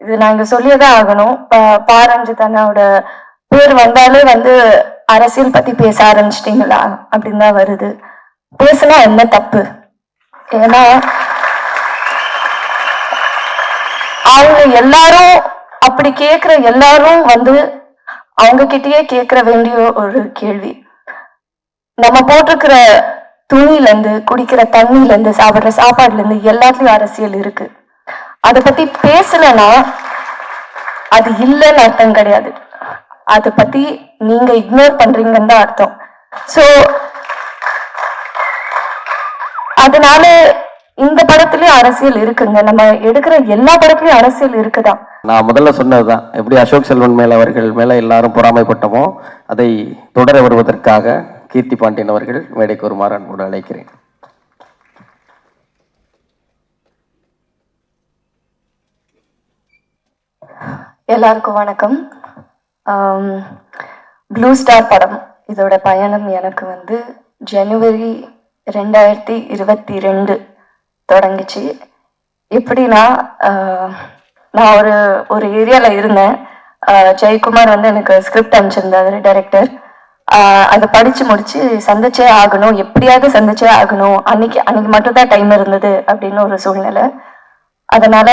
இது நாங்க சொல்லியதான் ஆகணும். பாரஞ்சித் அண்ணாவோட பேர் வந்தாலே அரசியல் பத்தி பேச ஆரம்பிச்சிட்டீங்களா அப்படின்னு தான் வருது. பேசுனா என்ன தப்பு? ஏன்னா அவங்க எல்லாரும் அப்படி கேட்கிற எல்லாரும் அவங்க கிட்டயே கேட்கற வேண்டிய ஒரு கேள்வி, நம்ம போட்டிருக்கிற துணில இருந்து, குடிக்கிற தண்ணில இருந்து, சாப்பிடுற சாப்பாடுல இருந்து எல்லாத்துலயும் அரசியல் இருக்கு. அதை பத்தி பேசலன்னா அது இல்லைன்னு அர்த்தம் கிடையாது. அதை பத்தி நீங்க இக்னோர் பண்றீங்கன்னு தான் அர்த்தம். சோ அதனால இந்த படத்துலயும் அரசியல் இருக்குங்க. நம்ம எடுக்கிற எல்லா படத்துலயும் அரசியல் இருக்குதான். நான் முதல்ல சொன்னதுதான், எப்படி அசோக் செல்வன் மேல அவர்கள் மேல எல்லாரும் பொறாமைப்பட்டமோ அதை தொடர வருவதற்காக கீர்த்தி பாண்டியன் அவர்கள் மேடைக்கு வருமாறு அன்போடு அழைக்கிறேன். எல்லாருக்கும் வணக்கம். ப்ளூ ஸ்டார் படம் இதோட பயணம் எனக்கு ஜனவரி 2022 தொடங்குச்சு. எப்படின்னா, நான் ஒரு ஏரியால இருந்தேன். ஜெயக்குமார் எனக்கு ஸ்கிரிப்ட் அனுப்பிச்சிருந்தாரு, டைரக்டர். அதை படிச்சு முடிச்சு சந்திச்சே ஆகணும், எப்படியாவது சந்திச்சே ஆகணும். அன்னைக்கு மட்டும்தான் டைம் இருந்தது அப்படின்னு ஒரு சூழ்நிலை. அதனால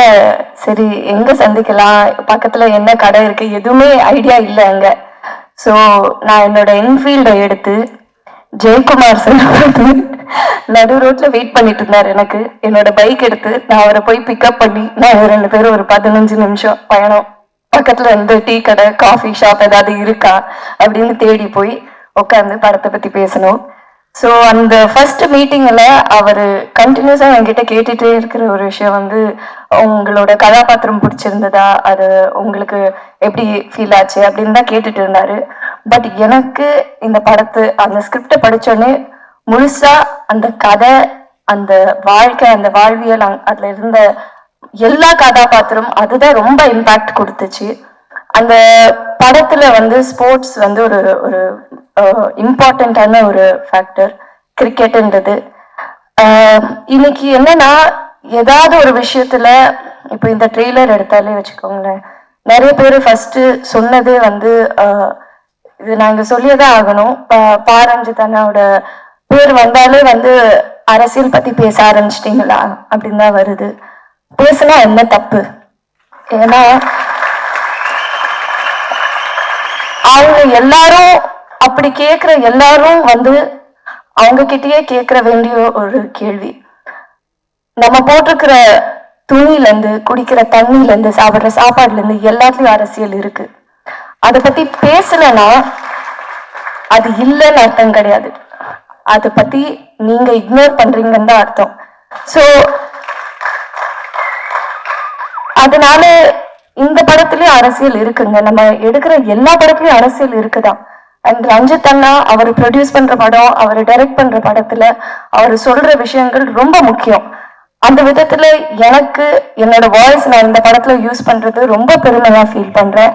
சரி எங்க சந்திக்கலாம், பக்கத்துல என்ன கடை இருக்கு, எதுவுமே ஐடியா இல்லை அங்க. ஸோ நான் என்னோட என்ஃபீல்டை எடுத்து ஜெயக்குமார் சார் நடு ரோட்ல வெயிட் பண்ணிட்டு இருந்தாரு. என்னோட பைக் எடுத்து நான் அவரை போய் பிக்கப் பண்ணி நான் 2 பேரும் ஒரு 15 நிமிஷம் பயணம், பக்கத்துல இருந்து டீ கடை, காஃபி ஷாப் ஏதாவது இருக்கா அப்படின்னு தேடி போய் உட்காந்து படத்தை பத்தி பேசணும். ஸோ அந்த ஃபர்ஸ்ட் மீட்டிங்ல அவர் கண்டினியூஸா என்கிட்ட கேட்டுட்டே இருக்கிற ஒரு விஷயம் உங்களோட கதாபாத்திரம் பிடிச்சிருந்ததா, அது உங்களுக்கு எப்படி ஃபீல் ஆச்சு அப்படின்னு தான் கேட்டுட்டு இருந்தாரு. பட் எனக்கு இந்த படத்து அந்த ஸ்கிரிப்டை படிச்சோடனே முழுசா அந்த கதை, அந்த வாழ்க்கை, அந்த வாழ்வியல், அதுல இருந்த எல்லா கதாபாத்திரம் அதுதான் ரொம்ப இம்பாக்ட் கொடுத்துச்சு. அந்த படத்துல ஸ்போர்ட்ஸ் ஒரு இம்பார்ட்டன்டான ஒரு ஃபேக்டர், கிரிக்கெட்ன்றது. இன்னைக்கு என்னன்னா, ஏதாவது ஒரு விஷயத்துல இப்போ இந்த ட்ரெய்லர் எடுத்தாலே வச்சுக்கோங்களேன், நிறைய பேர் ஃபர்ஸ்ட் சொன்னதே இது நாங்க சொல்லியதான் ஆகணும். பாரஞ்சித் அண்ணாவோட பேர் வந்தாலே அரசியல் பத்தி பேச ஆரம்பிச்சிட்டீங்களா அப்படின்னு தான் வருது. பேசுனா என்ன தப்பு? ஏன்னா அவங்க எல்லாரும் அப்படி கேட்கிற எல்லாரும் அவங்க கிட்டயே கேட்கற வேண்டிய ஒரு கேள்வி, நம்ம போட்டிருக்கிற துணில இருந்து, குடிக்கிற தண்ணில இருந்து, சாப்பிடுற சாப்பாடுல இருந்து எல்லாத்துலயும் அரசியல் இருக்கு. அதை பத்தி பேசலன்னா அது இல்லைன்னு அர்த்தம் கிடையாது. அதை பத்தி நீங்க இக்னோர் பண்றீங்கன்னு தான் அர்த்தம். சோ அதனால இந்த படத்துலயும் அரசியல் இருக்குங்க. நம்ம எடுக்கிற எல்லா படத்துலயும் அரசியல் இருக்குதான். அண்ட் ரஞ்சித் அண்ணா அவர் ப்ரொடியூஸ் பண்ற படம், அவர் டைரக்ட் பண்ற படத்துல அவர் சொல்ற விஷயங்கள் ரொம்ப முக்கியம். அந்த விதத்துல எனக்கு என்னோட வாய்ஸ் நான் இந்த படத்துல யூஸ் பண்றது ரொம்ப பெருமையா ஃபீல் பண்றேன்.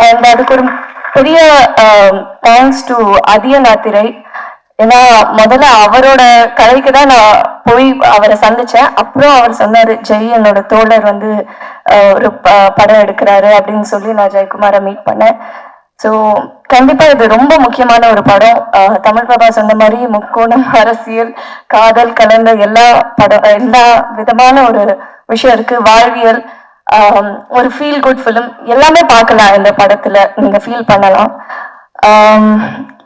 அண்ட் அதுக்கு ஒரு பெரிய தேங்க்ஸ் டு அதியநாத்திரை. ஏன்னா முதல்ல அவரோட கதைக்கு தான் நான் போய் அவரை சந்திச்சேன். அப்புறம் அவர் சொன்னாரு, ஜெய் என்னோட தோழர் ஒரு படம் எடுக்கிறாரு அப்படின்னு சொல்லி நான் ஜெயக்குமாரை மீட் பண்ணேன். ஸோ கண்டிப்பா இது ரொம்ப முக்கியமான ஒரு படம். தமிழ் பிரபா சொன்ன மாதிரி முக்கோணம், அரசியல், காதல் கலந்த எல்லா விதமான ஒரு விஷயம் இருக்கு. வாழ்வியல், ஒரு ஃபீல் குட் ஃபிலிம் எல்லாமே பார்க்கலாம் இந்த படத்துல, நீங்க ஃபீல் பண்ணலாம்.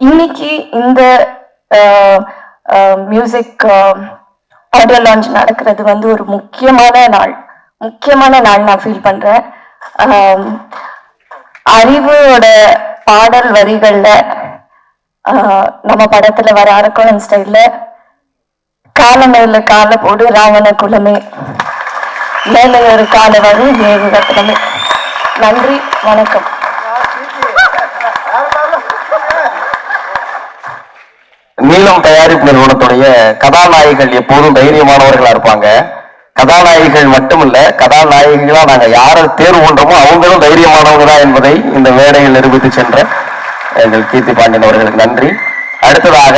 இன்னைக்கு இந்த மியூசிக் ஆடியோ லான்ச் நடக்கிறது ஒரு முக்கியமான நாள் நான் ஃபீல் பண்றேன். அறிவோட பாடல் வரிகள்ல நம்ம படத்துல வர அரக்கோணம் ஸ்டைல்ல, காலமேல கால போடு ராவண குலமே, மேலே ஒரு கால வரும் ஏழு ரத்னமே. நன்றி, வணக்கம். நீளம் தயாரிப்பு நிறுவனத்துடைய கதாநாயகிகள் எப்போதும் தைரியமானவர்களா இருப்பாங்க. கதாநாயகிகள் மட்டுமல்ல, கதாநாயகிகளா நாங்க யாரை தேர்வு பண்றோமோ அவங்களும் தைரியமானவங்க தான் என்பதை இந்த மேடையில் நிரூபித்து சென்ற எங்கள் கீர்த்தி பாண்டியன் அவர்களுக்கு நன்றி. அடுத்ததாக